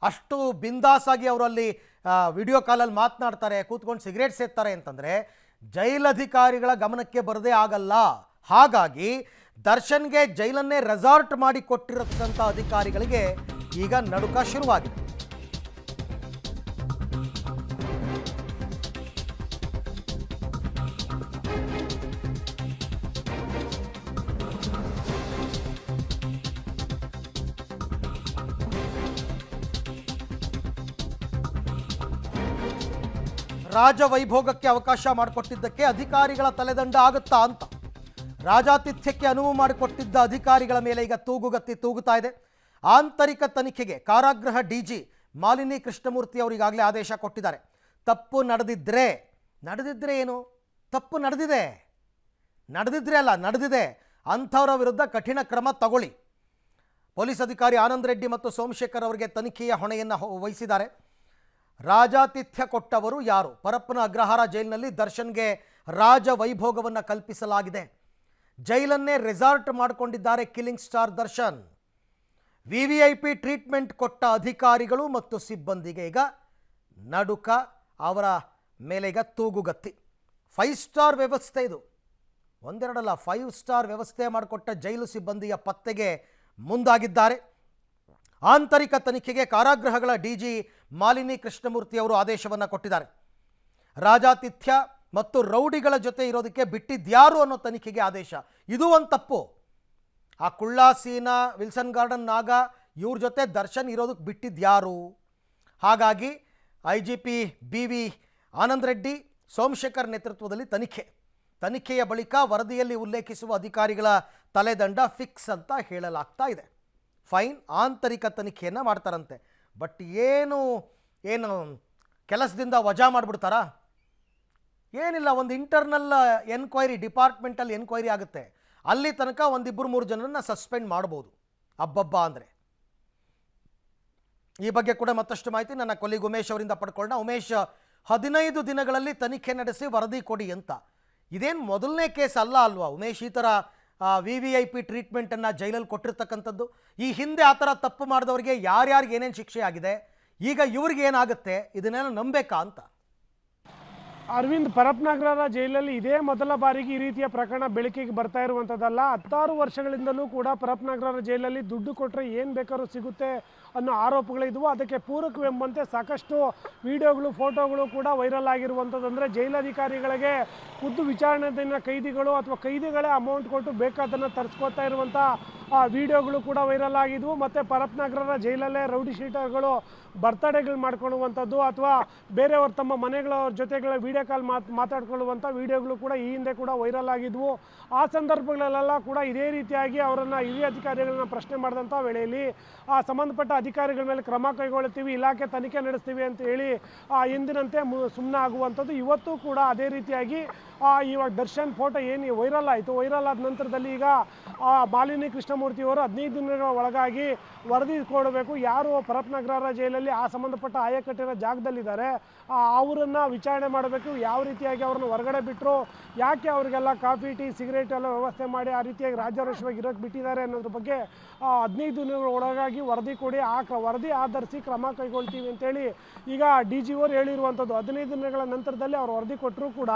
ಅಷ್ಟು ಬಿಂದಾಸಾಗಿ ಅವರಲ್ಲಿ ವಿಡಿಯೋ ಕಾಲಲ್ಲಿ ಮಾತನಾಡ್ತಾರೆ, ಕೂತ್ಕೊಂಡು ಸಿಗರೇಟ್ ಸೇರ್ತಾರೆ ಅಂತಂದರೆ ಜೈಲಧಿಕಾರಿಗಳ ಗಮನಕ್ಕೆ ಬರದೇ ಆಗಲ್ಲ. ಹಾಗಾಗಿ ದರ್ಶನ್ಗೆ ಜೈಲನ್ನೇ ರೆಸಾರ್ಟ್ ಮಾಡಿ ಕೊಟ್ಟಿರತಕ್ಕಂಥ ಅಧಿಕಾರಿಗಳಿಗೆ ಈಗ ನಡುಕ ಶುರುವಾಗಿದೆ. ರಾಜವೈಭೋಗಕ್ಕೆ ಅವಕಾಶ ಮಾಡಿಕೊಟ್ಟಿದ್ದಕ್ಕೆ ಅಧಿಕಾರಿಗಳ ತಲೆದಂಡ ಆಗುತ್ತಾ ಅಂತ ರಾಜಾತಿಥ್ಯಕ್ಕೆ ಅನುವು ಮಾಡಿಕೊಟ್ಟಿದ್ದ ಅಧಿಕಾರಿಗಳ ಮೇಲೆ ಈಗ ತೂಗುಗತ್ತಿ ತೂಗುತ್ತಾ ಇದೆ. ಆಂತರಿಕ ತನಿಖೆಗೆ ಕಾರಾಗೃಹ ಡಿಜಿ ಮಾಲಿನಿ ಕೃಷ್ಣಮೂರ್ತಿ ಅವರು ಈಗಾಗಲೇ ಆದೇಶ ಕೊಟ್ಟಿದ್ದಾರೆ. ತಪ್ಪು ನಡೆದಿದ್ರೆ ಏನು, ತಪ್ಪು ನಡೆದಿದೆ ಅಂಥವರ ವಿರುದ್ಧ ಕಠಿಣ ಕ್ರಮ ತಗೊಳ್ಳಿ. ಪೊಲೀಸ್ ಅಧಿಕಾರಿ ಆನಂದ್ ರೆಡ್ಡಿ ಮತ್ತು ಸೋಮಶೇಖರ್ ಅವರಿಗೆ ತನಿಖೆಯ ಹೊಣೆಯನ್ನು ವಹಿಸಿದ್ದಾರೆ. ರಾಜಾತಿಥ್ಯ ಕೊಟ್ಟವರು ಯಾರು? ಪರಪ್ಪನ ಅಗ್ರಹಾರ ಜೈಲಿನಲ್ಲಿ ದರ್ಶನ್ಗೆ ರಾಜ ವೈಭೋಗವನ್ನು ಕಲ್ಪಿಸಲಾಗಿದೆ. ಜೈಲನ್ನೇ ರೆಸಾರ್ಟ್ ಮಾಡಿಕೊಂಡಿದ್ದಾರೆ killing star Darshan. VVIP treatment ಕೊಟ್ಟ ಅಧಿಕಾರಿಗಳು ಮತ್ತು ಸಿಬ್ಬಂದಿಗೆ ಈಗ ನಡುಕ, ಅವರ ಮೇಲೆ ಈಗ ತೂಗುಗತ್ತಿ. 5 ಸ್ಟಾರ್ ವ್ಯವಸ್ಥೆ ಇದು, ಒಂದೆರಡಲ್ಲ 5 ಸ್ಟಾರ್ ವ್ಯವಸ್ಥೆ ಮಾಡಿಕೊಟ್ಟ ಜೈಲು ಸಿಬ್ಬಂದಿಯ ಪತ್ತೆಗೆ ಮುಂದಾಗಿದ್ದಾರೆ. ಆಂತರಿಕ ತನಿಖೆಗೆ ಕಾರಾಗೃಹಗಳ ಡಿಜಿ ಮಾಲಿನಿ ಕೃಷ್ಣಮೂರ್ತಿ ಅವರು ಆದೇಶವನ್ನು ಕೊಟ್ಟಿದ್ದಾರೆ. ರಾಜಾತಿಥ್ಯ ಮತ್ತು ರೌಡಿಗಳ ಜೊತೆ ಇರೋದಕ್ಕೆ ಬಿಟ್ಟಿದ್ಯಾರು ಅನ್ನೋ ತನಿಖೆಗೆ ಆದೇಶ. ಇದು ಒಂದು ತಪ್ಪು. ಆ ಕುಳ್ಳಾಸೀನಾ, ವಿಲ್ಸನ್ ಗಾರ್ಡನ್, ನಾಗ ಇವ್ರ ಜೊತೆ ದರ್ಶನ್ ಇರೋದಕ್ಕೆ ಬಿಟ್ಟಿದ್ಯಾರು? ಹಾಗಾಗಿ IGP BV ಆನಂದ್ ರೆಡ್ಡಿ, ಸೋಮಶೇಖರ್ ನೇತೃತ್ವದಲ್ಲಿ ತನಿಖೆಯ ಬಳಿಕ ವರದಿಯಲ್ಲಿ ಉಲ್ಲೇಖಿಸುವ ಅಧಿಕಾರಿಗಳ ತಲೆದಂಡ ಫಿಕ್ಸ್ ಅಂತ ಹೇಳಲಾಗ್ತಾ ಇದೆ. ಫೈನ್, ಆಂತರಿಕ ತನಿಖೆಯನ್ನು ಮಾಡ್ತಾರಂತೆ. ಬಟ್ ಏನು ಕೆಲಸದಿಂದ ವಜಾ ಮಾಡಿಬಿಡ್ತಾರಾ? ಏನಿಲ್ಲ, ಒಂದು ಇಂಟರ್ನಲ್ ಎನ್ಕ್ವೈರಿ, ಡಿಪಾರ್ಟ್ಮೆಂಟಲ್ ಎನ್ಕ್ವೈರಿ ಆಗುತ್ತೆ. ಅಲ್ಲಿ ತನಕ 1-2-3 ಜನರನ್ನು ಸಸ್ಪೆಂಡ್ ಮಾಡ್ಬೋದು. ಅಬ್ಬಬ್ಬ ಅಂದರೆ ಈ ಬಗ್ಗೆ ಕೂಡ ಮತ್ತಷ್ಟು ಮಾಹಿತಿ ನನ್ನ ಕೊಲ್ಲಿಗ್ ಉಮೇಶ್ ಅವರಿಂದ ಪಡ್ಕೊಳ್ಳೋಣ. ಉಮೇಶ್, 15 ದಿನಗಳಲ್ಲಿ ತನಿಖೆ ನಡೆಸಿ ವರದಿ ಕೊಡಿ ಅಂತ, ಇದೇನು ಮೊದಲನೇ ಕೇಸ್ ಅಲ್ವಾ ಉಮೇಶ್? ಈ ಥರ VVIP ಟ್ರೀಟ್ಮೆಂಟನ್ನು ಜೈಲಲ್ಲಿ ಕೊಟ್ಟಿರ್ತಕ್ಕಂಥದ್ದು. ಈ ಹಿಂದೆ ಆ ಥರ ತಪ್ಪು ಮಾಡಿದವರಿಗೆ ಯಾರ್ಯಾರಿಗೆ ಏನೇನು ಶಿಕ್ಷೆ ಆಗಿದೆ, ಈಗ ಇವ್ರಿಗೆ ಏನಾಗುತ್ತೆ, ಇದನ್ನೆಲ್ಲ ನಂಬೇಕಾ ಅಂತ? ಅರವಿಂದ್, ಪರಪ್ಪನಗರ ಜೈಲಲ್ಲಿ ಇದೇ ಮೊದಲ ಬಾರಿಗೆ ಈ ರೀತಿಯ ಪ್ರಕರಣ ಬೆಳಕಿಗೆ ಬರ್ತಾ ಇರುವಂಥದ್ದಲ್ಲ. 16 ವರ್ಷಗಳಿಂದಲೂ ಕೂಡ ಪರಪ್ಪನಗರ ಜೈಲಲ್ಲಿ ದುಡ್ಡು ಕೊಟ್ಟರೆ ಏನು ಬೇಕಾದ್ರೂ ಸಿಗುತ್ತೆ ಅನ್ನೋ ಆರೋಪಗಳಿದ್ವು. ಅದಕ್ಕೆ ಪೂರಕವೆಂಬಂತೆ ಸಾಕಷ್ಟು ವಿಡಿಯೋಗಳು, ಫೋಟೋಗಳು ಕೂಡ ವೈರಲ್ ಆಗಿರುವಂಥದ್ದು. ಅಂದರೆ ಜೈಲಧಿಕಾರಿಗಳಿಗೆ ಖುದ್ದು ವಿಚಾರಣೆಯ ಕೈದಿಗಳು ಅಥವಾ ಕೈದಿಗಳೇ ಅಮೌಂಟ್ ಕೊಟ್ಟು ಬೇಕಾದನ್ನು ತರಿಸ್ಕೊತಾ ಇರುವಂಥ ವಿಡಿಯೋಗಳು ಕೂಡ ವೈರಲ್ ಆಗಿದ್ವು. ಮತ್ತು ಪರಪ್ಪನಗರ ಜೈಲಲ್ಲೇ ರೌಡಿ ಶೀಟರ್ಗಳು ಬರ್ತ್ಡೇಗಳು ಮಾಡ್ಕೊಳ್ಳುವಂಥದ್ದು ಅಥವಾ ಬೇರೆಯವರು ತಮ್ಮ ಮನೆಗಳ ಜೊತೆಗಳ ವಿಡಿಯೋ ಕಾಲ್ ಮಾತಾಡ್ಕೊಳ್ಳುವಂಥ ವಿಡಿಯೋಗಳು ಕೂಡ ಈ ಹಿಂದೆ ಕೂಡ ವೈರಲ್ ಆಗಿದ್ವು. ಆ ಸಂದರ್ಭಗಳಲ್ಲೆಲ್ಲ ಕೂಡ ಇದೇ ರೀತಿಯಾಗಿ ಅವರನ್ನು, ಹಿರಿಯ ಅಧಿಕಾರಿಗಳನ್ನ ಪ್ರಶ್ನೆ ಮಾಡಿದಂಥ ವೇಳೆಯಲ್ಲಿ ಸಂಬಂಧಪಟ್ಟ ಅಧಿಕಾರಿಗಳ ಮೇಲೆ ಕ್ರಮ ಕೈಗೊಳ್ಳುತ್ತೀವಿ, ಇಲಾಖೆ ತನಿಖೆ ನಡೆಸ್ತೀವಿ ಅಂತ ಹೇಳಿ ಎಂದಿನಂತೆ ಸುಮ್ಮನೆ ಆಗುವಂಥದ್ದು. ಇವತ್ತು ಕೂಡ ಅದೇ ರೀತಿಯಾಗಿ ಇವಾಗ ದರ್ಶನ್ ಫೋಟೋ ಏನು ವೈರಲ್ ಆಯಿತು, ವೈರಲ್ ಆದ ನಂತರದಲ್ಲಿ ಈಗ ಮಾಲಿನಿ ಕೃಷ್ಣಮೂರ್ತಿಯವರು 15 ದಿನಗಳ ಒಳಗಾಗಿ ವರದಿ ಕೊಡಬೇಕು. ಯಾರು ಪರಪ್ಪನಗರ ಜೈಲಲ್ಲಿ ಆ ಸಂಬಂಧಪಟ್ಟ ಆಯಕಟ್ಟಿನ ಜಾಗದಲ್ಲಿದ್ದಾರೆ ಅವರನ್ನು ವಿಚಾರಣೆ ಮಾಡಬೇಕು. ಯಾವ ರೀತಿಯಾಗಿ ಅವ್ರನ್ನ ಹೊರಗಡೆ ಬಿಟ್ಟರು, ಯಾಕೆ ಅವರಿಗೆಲ್ಲ ಕಾಫಿ, ಟೀ, ಸಿಗರೇಟ್ ಎಲ್ಲ ವ್ಯವಸ್ಥೆ ಮಾಡಿ ಆ ರೀತಿಯಾಗಿ ರಾಜ್ಯಾರೋಷವಾಗಿ ಇರೋಕ್ಕೆ ಬಿಟ್ಟಿದ್ದಾರೆ ಅನ್ನೋದ್ರ ಬಗ್ಗೆ 15 ದಿನಗಳ ಒಳಗಾಗಿ ವರದಿ ಕೊಡಿ, ಆ ವರದಿ ಆಧರಿಸಿ ಕ್ರಮ ಕೈಗೊಳ್ತೀವಿ ಅಂತೇಳಿ ಈಗ DG ಅವರು ಹೇಳಿರುವಂಥದ್ದು. 15 ದಿನಗಳ ನಂತರದಲ್ಲಿ ಅವ್ರು ವರದಿ ಕೊಟ್ಟರು ಕೂಡ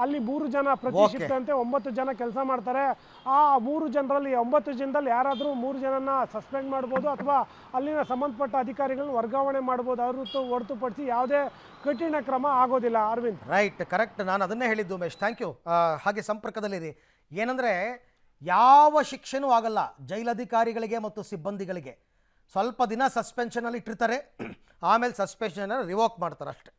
ಅಲ್ಲಿ 3 ಜನ ಪ್ರತಿಷ್ಠಿತಂತೆ 9 ಜನ ಕೆಲಸ ಮಾಡ್ತಾರೆ. ಆ 3 ಜನರಲ್ಲಿ 9 ಜನದಲ್ಲಿ ಯಾರಾದರೂ 3 ಜನನ ಸಸ್ಪೆಂಡ್ ಮಾಡ್ಬೋದು ಅಥವಾ ಅಲ್ಲಿನ ಸಂಬಂಧಪಟ್ಟ ಅಧಿಕಾರಿಗಳನ್ನ ವರ್ಗಾವಣೆ ಮಾಡ್ಬೋದು. ಹೊರತುಪಡಿಸಿ ಯಾವುದೇ ಕಠಿಣ ಕ್ರಮ ಆಗೋದಿಲ್ಲ. ಅರವಿಂದ್, ರೈಟ್, ಕರೆಕ್ಟ್, ನಾನು ಅದನ್ನೇ ಹೇಳಿದ್ದು ಉಮೇಶ್, ಥ್ಯಾಂಕ್ ಯು. ಹಾಗೆ ಸಂಪರ್ಕದಲ್ಲಿರಿ. ಏನಂದರೆ ಯಾವ ಶಿಕ್ಷೆನೂ ಆಗಲ್ಲ ಜೈಲಧಿಕಾರಿಗಳಿಗೆ ಮತ್ತು ಸಿಬ್ಬಂದಿಗಳಿಗೆ. ಸ್ವಲ್ಪ ದಿನ ಸಸ್ಪೆನ್ಷನಲ್ಲಿ ಇಟ್ಟಿರ್ತಾರೆ, ಆಮೇಲೆ ಸಸ್ಪೆನ್ಷನ್ ರಿವೋಕ್ ಮಾಡ್ತಾರೆ ಅಷ್ಟೇ.